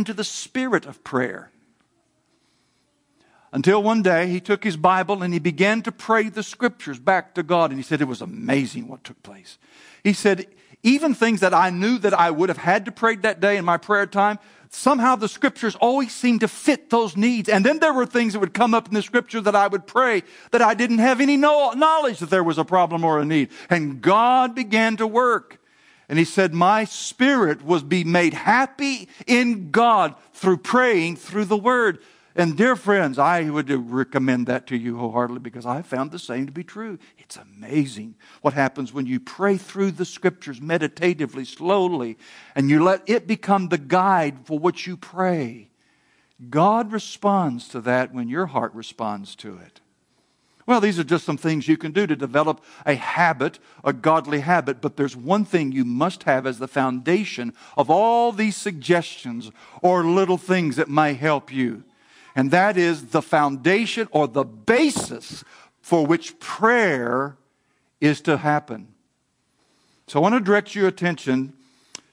into the spirit of prayer. Until one day he took his Bible and he began to pray the Scriptures back to God. And he said it was amazing what took place. He said, even things that I knew that I would have had to pray that day in my prayer time, somehow the Scriptures always seemed to fit those needs. And then there were things that would come up in the Scripture that I would pray that I didn't have any knowledge that there was a problem or a need. And God began to work. And he said, my spirit was be made happy in God through praying through the Word. And dear friends, I would recommend that to you wholeheartedly because I found the same to be true. It's amazing what happens when you pray through the Scriptures meditatively, slowly, and you let it become the guide for what you pray. God responds to that when your heart responds to it. Well, these are just some things you can do to develop a habit, a godly habit, but there's one thing you must have as the foundation of all these suggestions or little things that may help you. And that is the foundation or the basis for which prayer is to happen. So I want to direct your attention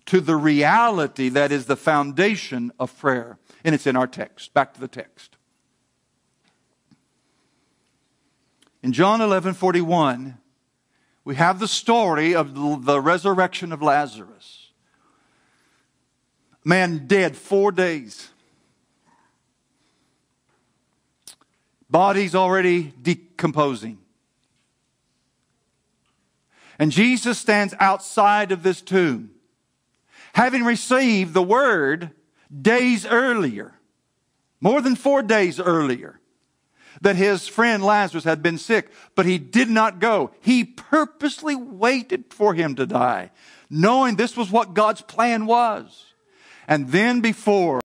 to the reality that is the foundation of prayer. And it's in our text. Back to the text. In John 11:41, we have the story of the resurrection of Lazarus. Man dead 4 days. Body's already decomposing. And Jesus stands outside of this tomb, having received the word days earlier, more than 4 days earlier, that his friend Lazarus had been sick, but he did not go. He purposely waited for him to die, knowing this was what God's plan was. And then before